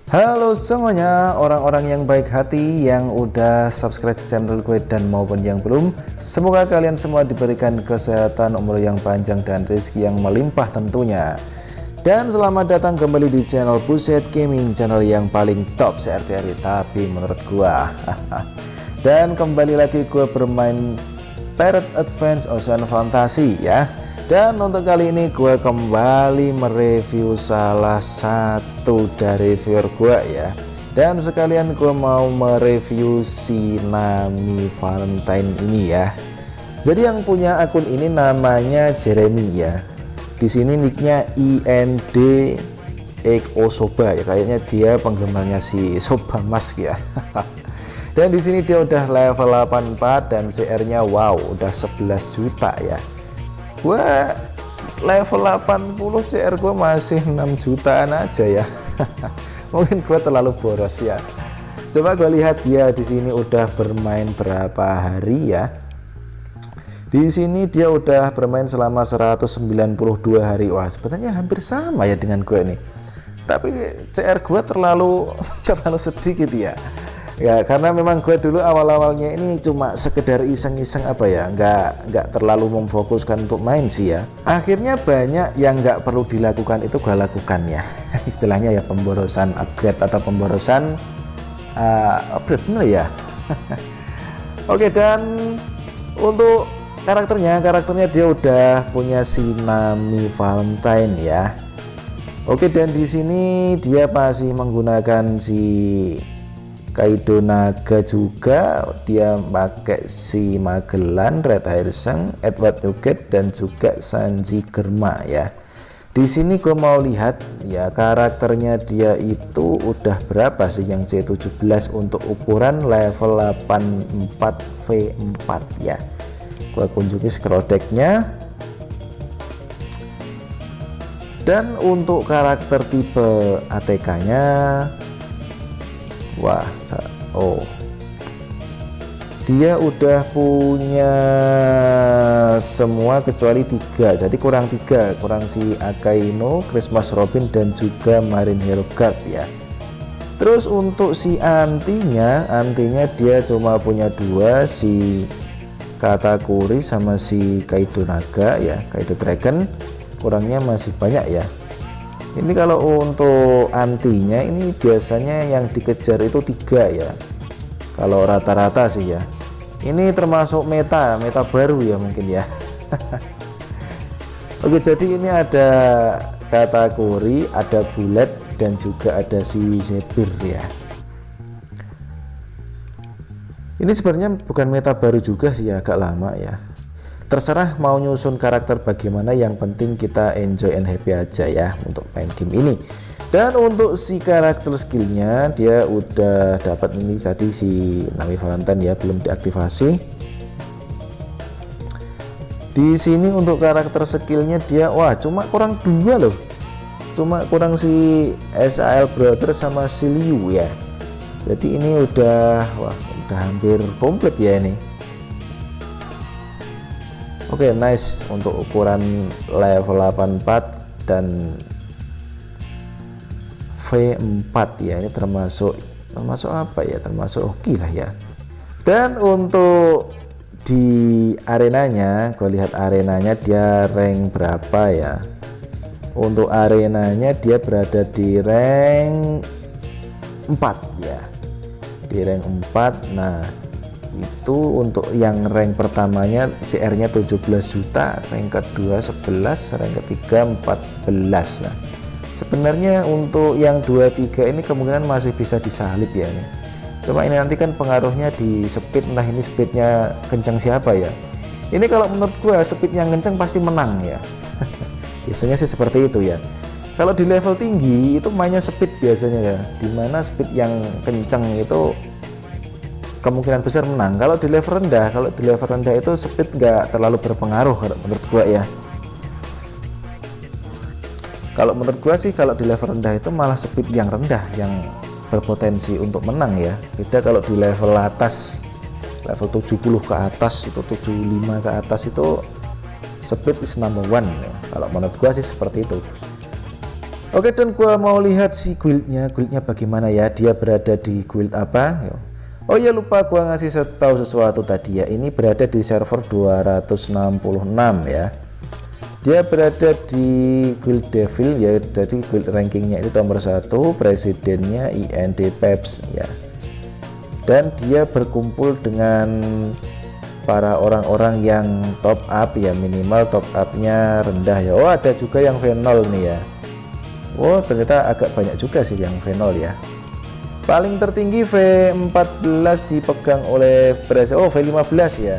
Halo semuanya, orang-orang yang baik hati yang udah subscribe channel gue dan maupun yang belum. Semoga kalian semua diberikan kesehatan, umur yang panjang, dan rezeki yang melimpah tentunya. Dan selamat datang kembali di channel Buset Gaming, channel yang paling top se-RTRI tapi menurut gua. Dan kembali lagi gue bermain Pirate Advance Ocean Fantasy ya. Dan untuk kali ini gue kembali mereview salah satu dari viewer gue ya. Dan sekalian gue mau mereview si Nami Valentine ini ya. Jadi yang punya akun ini namanya Jeremy ya. Di sini nicknya IND Osoba ya. Kayaknya dia penggemarnya si Soba Mas ya. Dan di sini dia udah level 84 dan CR-nya wow udah 11 juta ya. Gua level 80 CR gua masih 6 jutaan aja ya. Mungkin gua terlalu boros ya. Coba gua lihat dia di sini udah bermain berapa hari ya. Di sini dia udah bermain selama 192 hari. Wah, sebenarnya hampir sama ya dengan gua nih. Tapi CR gua terlalu sedikit ya. Ya karena memang gue dulu awal-awalnya ini cuma sekedar iseng-iseng apa ya, nggak terlalu memfokuskan untuk main sih ya. Akhirnya banyak yang nggak perlu dilakukan itu gue lakukan ya. Istilahnya ya pemborosan upgrade atau pemborosan upgrade bener ya. Oke, dan untuk karakternya dia udah punya si Nami Valentine ya. Oke, dan di sini dia masih menggunakan si Kaido Naga juga, dia pakai si Magellan, Red Hyacinth, Edward Nugget, dan juga Sanji Germa ya. Di sini gue mau lihat ya karakternya dia itu udah berapa sih yang C17 untuk ukuran level 84 V4 ya. Gue kunjungi scroll decknya. Dan untuk karakter tipe ATK-nya, wah, dia udah punya semua kecuali 3, jadi kurang 3, kurang si Akainu, Christmas Robin, dan juga Marine Hero Guard ya. Terus untuk si antinya dia cuma punya 2, si Katakuri sama si Kaido Naga ya, Kaido Dragon, kurangnya masih banyak ya. Ini kalau untuk antinya ini biasanya yang dikejar itu 3 ya, kalau rata-rata sih ya. Ini termasuk meta baru ya mungkin ya. Oke, jadi ini ada Katakuri, ada Bullet, dan juga ada si Zephyr ya. Ini sebenarnya bukan meta baru juga sih ya, agak lama ya. Terserah mau nyusun karakter bagaimana, yang penting kita enjoy and happy aja ya untuk main game ini. Dan untuk si karakter skillnya dia udah dapat ini tadi si Nami Valentine ya, belum diaktifasi. Di sini untuk karakter skillnya dia wah cuma kurang 2 loh, cuma kurang si SAL Brother sama si Liu ya. Jadi ini udah hampir komplit ya ini. Oke, nice untuk ukuran level 84 dan V4 ya. Ini termasuk apa ya? Termasuk oke lah ya. Dan untuk di arenanya, gue lihat arenanya dia rank berapa ya? Untuk arenanya dia berada di rank 4 ya. Di rank 4. Nah, itu untuk yang rank pertamanya CR-nya 17 juta, rank kedua 11, rank ketiga 14. Nah, sebenarnya untuk yang 2-3 ini kemungkinan masih bisa disalip ya ini. Cuma ini nanti kan pengaruhnya di speed, entah ini speednya kencang siapa ya. Ini kalau menurut gua speed yang kencang pasti menang ya. Biasanya sih seperti itu ya. Kalau di level tinggi itu mainnya speed biasanya ya, dimana speed yang kencang itu kemungkinan besar menang. Kalau di level rendah itu speed nggak terlalu berpengaruh kalau menurut gua ya. Kalau menurut gua sih kalau di level rendah itu malah speed yang rendah yang berpotensi untuk menang ya. Beda kalau di level atas, level 70 ke atas itu, 75 ke atas itu speed is number one ya. Kalau menurut gua sih seperti itu. Oke, dan gua mau lihat si guildnya bagaimana ya, dia berada di guild apa. Oh ya, lupa gua ngasih tahu sesuatu tadi ya, ini berada di server 266 ya. Dia berada di guild devil ya, jadi guild rankingnya itu nomor 1, presidennya IND Peps ya. Dan dia berkumpul dengan para orang-orang yang top up ya, minimal top upnya rendah ya. Oh, ada juga yang V0 nih ya. Oh, ternyata agak banyak juga sih yang V0 ya. Paling tertinggi V14 dipegang oleh oh V15 ya.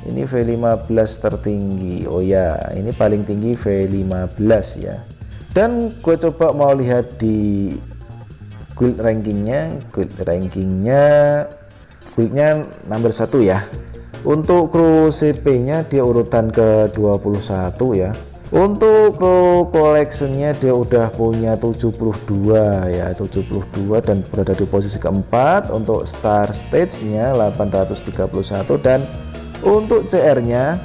Ini V15 tertinggi. Oh ya, ini paling tinggi V15 ya. Dan gue coba mau lihat di guild rankingnya. Guildnya nomor 1 ya. Untuk kru CP nya dia urutan ke 21 ya. Untuk kru collectionnya dia udah punya 72 ya, 72 dan berada di posisi keempat. Untuk star stage nya 831 dan untuk CR nya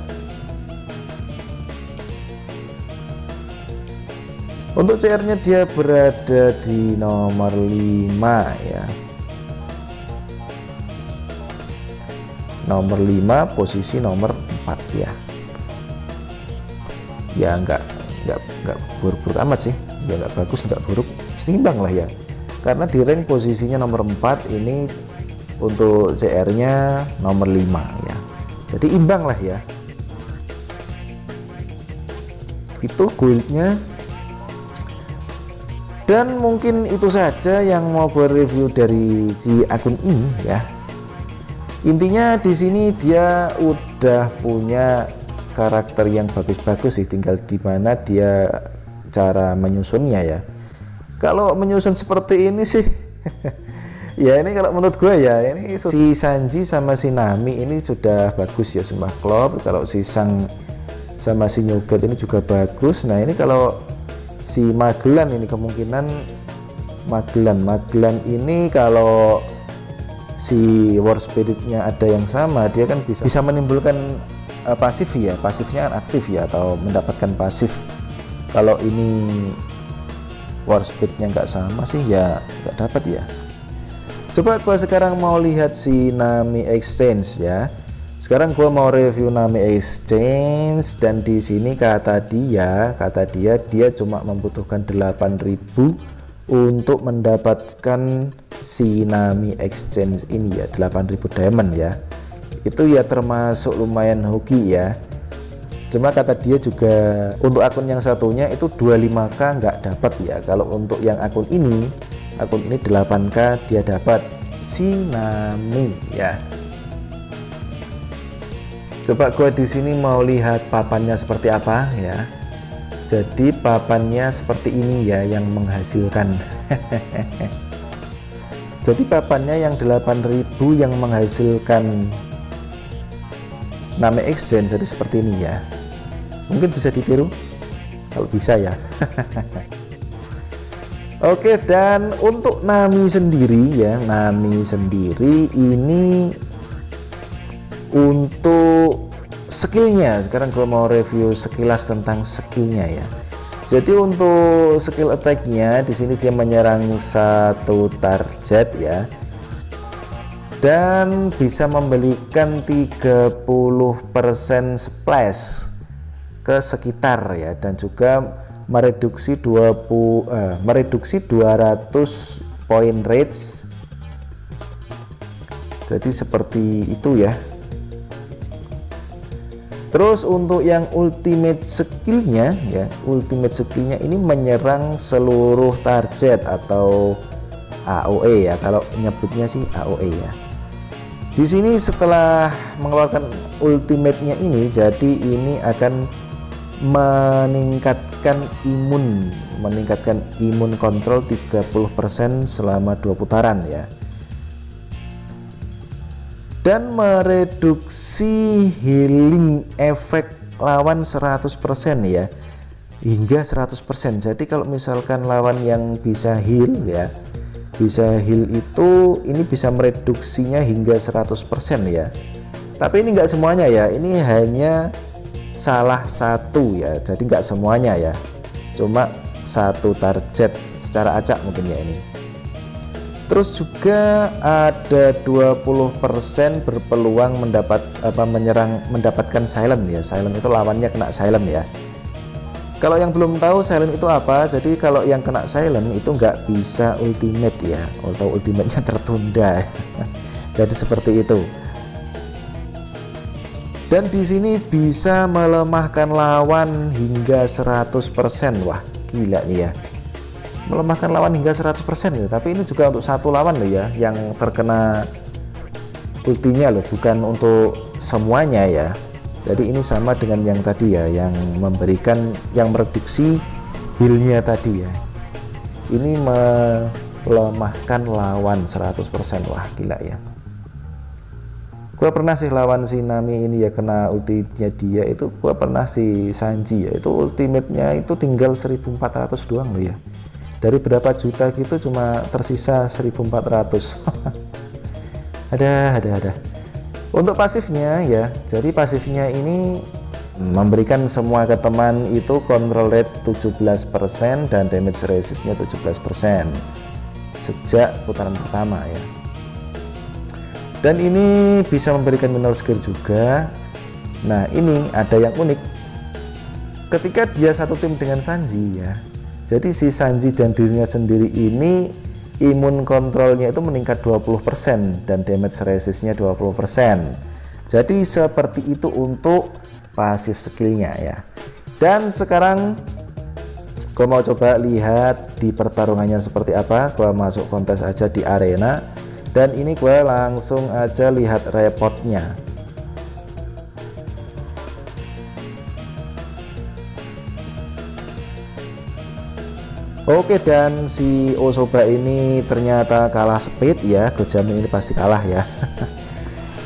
dia berada di nomor 5 ya, nomor 5 posisi nomor 4 ya. Ya nggak buruk-buruk amat sih ya, nggak bagus nggak buruk, seimbang lah ya, karena di rank posisinya nomor 4 ini. Untuk CR nya nomor 5 ya, jadi imbang lah ya. Itu guildnya, dan mungkin itu saja yang mau gue review dari si akun ini ya. Intinya di sini dia udah punya karakter yang bagus-bagus sih, tinggal di mana dia cara menyusunnya ya. Kalau menyusun seperti ini sih ya, ini kalau menurut gue ya, ini si Sanji sama si Nami ini sudah bagus ya, semua klub. Kalau si Sang sama si Nyugat ini juga bagus. Nah, ini kalau si Magellan ini kemungkinan Magellan ini kalau si War Spirit-nya ada yang sama, dia kan bisa menimbulkan pasif ya, pasifnya kan aktif ya, atau mendapatkan pasif. Kalau ini War Spirit-nya nggak sama sih ya nggak dapat ya. Coba gua sekarang mau lihat si Nami Exchange ya. Sekarang gua mau review Nami Exchange, dan di sini kata dia cuma membutuhkan 8.000 untuk mendapatkan si Nami Exchange ini ya, 8.000 diamond ya. Itu ya termasuk lumayan hoki ya. Cuma kata dia juga untuk akun yang satunya itu 25k nggak dapat ya. Kalau untuk yang akun ini 8k dia dapat si Nami ya. Coba gue di sini mau lihat papannya seperti apa ya. Jadi papannya seperti ini ya yang menghasilkan. Jadi papannya yang 8.000 yang menghasilkan Nami Exchange jadi seperti ini ya. Mungkin bisa ditiru kalau bisa ya. Oke, dan untuk Nami sendiri ya, Nami sendiri ini untuk skillnya, sekarang gue mau review sekilas tentang skillnya ya. Jadi untuk skill attack-nya di sini dia menyerang satu target ya, dan bisa memberikan 30% splash ke sekitar ya, dan juga mereduksi 200 point rage. Jadi seperti itu ya. Terus untuk yang ultimate skillnya ya, ultimate skillnya ini menyerang seluruh target atau AOE ya, kalau nyebutnya sih AOE ya. Di sini setelah mengeluarkan ultimate-nya ini, jadi ini akan meningkatkan imun kontrol 30% selama 2 putaran ya, dan mereduksi healing efek lawan 100% ya, hingga 100%. Jadi kalau misalkan lawan yang bisa heal ya, bisa heal itu ini bisa mereduksinya hingga 100% ya. Tapi ini enggak semuanya ya, ini hanya salah satu ya, jadi nggak semuanya ya, cuma satu target secara acak mungkin ya ini. Terus juga ada 20% berpeluang mendapatkan silent ya. Silent itu lawannya kena silent ya. Kalau yang belum tahu silent itu apa, jadi kalau yang kena silent itu nggak bisa ultimate ya, atau ultimate-nya tertunda. Jadi seperti itu. Dan di sini bisa melemahkan lawan hingga 100%. Wah, gila nih ya. Melemahkan lawan hingga 100% ya. Tapi ini juga untuk satu lawan loh ya yang terkena ultinya loh, bukan untuk semuanya ya. Jadi ini sama dengan yang tadi ya, yang memberikan, yang mereduksi healnya tadi ya. Ini melemahkan lawan 100%. Wah, gila ya. Gua pernah sih lawan si Nami ini ya, kena ultinya dia itu, gua pernah si Sanji ya, itu ultimate-nya itu tinggal 1400 doang loh ya. Dari berapa juta gitu cuma tersisa 1400. ada. Untuk pasifnya ya, jadi pasifnya ini memberikan semua ke teman itu control rate 17% dan damage resistnya 17% sejak putaran pertama ya. Dan ini bisa memberikan mineral skill juga. Nah, ini ada yang unik. Ketika dia satu tim dengan Sanji ya, jadi si Sanji dan dirinya sendiri ini imun kontrolnya itu meningkat 20% dan damage resistnya 20%. Jadi seperti itu untuk pasif skillnya ya. Dan sekarang gua mau coba lihat di pertarungannya seperti apa. Gua masuk kontes aja di arena, dan ini gua langsung aja lihat repotnya. Oke, dan si Osoba ini ternyata kalah speed ya. Gue jamin ini pasti kalah ya.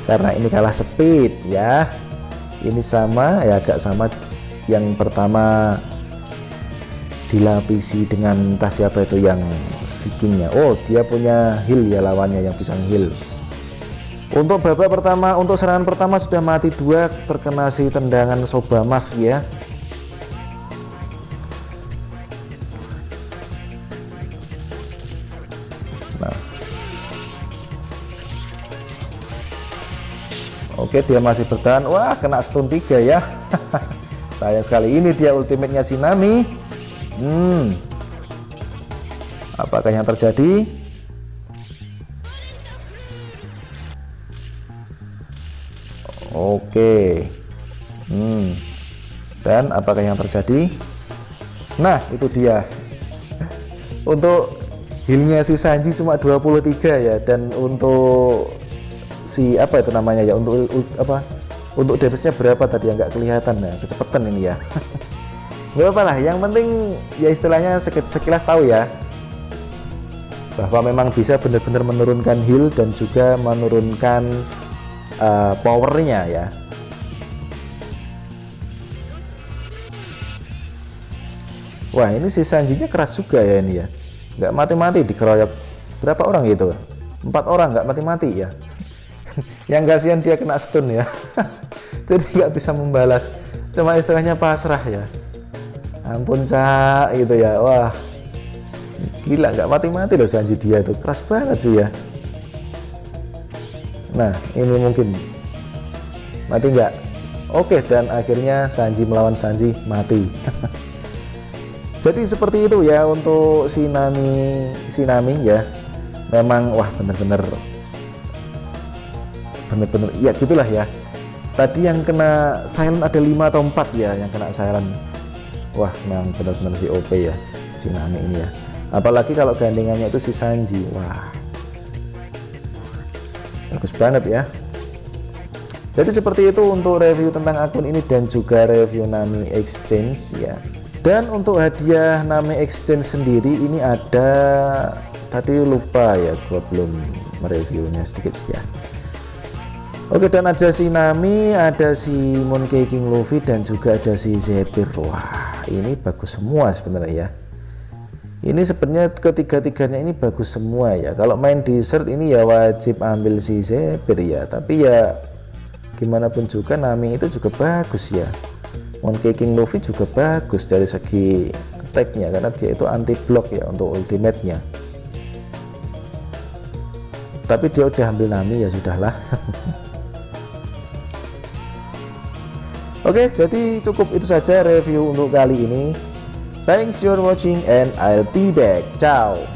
Karena ini kalah speed ya. Ini sama ya, agak sama yang pertama dilapisi dengan tas siapa itu yang stickingnya. Oh, dia punya heal ya lawannya yang bisa heal. Untuk babak pertama, untuk serangan pertama sudah mati 2 terkena si tendangan Sobamas ya. Oke, dia masih bertahan. Wah, kena stun 3 ya. Sayang sekali. Ini dia ultimate-nya si Nami. Apakah yang terjadi? Oke. Dan apakah yang terjadi? Nah, itu dia. Untuk healnya si Sanji cuma 23 ya, dan untuk si apa itu namanya ya, untuk damage-nya berapa tadi yang nggak kelihatan ya, kecepatan ini ya. Nggak apa lah, yang penting ya istilahnya sekilas tahu ya bahwa memang bisa benar-benar menurunkan heal dan juga menurunkan powernya ya. Wah, ini si Sanjinya keras juga ya ini ya, nggak mati-mati dikeroyok berapa orang gitu, 4 orang nggak mati-mati ya. Yang kasihan dia kena stun ya. Jadi nggak bisa membalas, cuma istilahnya pasrah ya. Ampun cak gitu ya. Wah, gila, nggak mati-mati loh Sanji, dia itu keras banget sih ya. Nah, ini mungkin mati nggak? Oke, dan akhirnya Sanji melawan Sanji mati. Jadi seperti itu ya untuk si Nami ya. Memang wah bener-bener ya gitulah ya. Tadi yang kena silent ada 5 atau 4 ya yang kena silent. Wah, memang benar-benar si OP ya si Nami ini ya. Apalagi kalau gandengannya itu si Sanji. Wah, bagus banget ya. Jadi seperti itu untuk review tentang akun ini dan juga review Nami Exchange ya. Dan untuk hadiah Nami Exchange sendiri ini ada, tadi lupa ya, gua belum mereviewnya sedikit sih ya. Oke, dan ada si Nami, ada si Monkey King Luffy, dan juga ada si Zephyr. Wah, ini bagus semua sebenarnya ya. Ini sebenarnya ketiga-tiganya ini bagus semua ya. Kalau main dessert ini ya wajib ambil si Zephyr ya. Tapi ya gimana pun juga Nami itu juga bagus ya. Monkey King Luffy juga bagus dari segi stacknya, karena dia itu anti block ya untuk ultimate-nya. Tapi dia udah ambil Nami, ya sudahlah. Oke, jadi cukup itu saja review untuk kali ini. Thanks for watching and I'll be back. Ciao.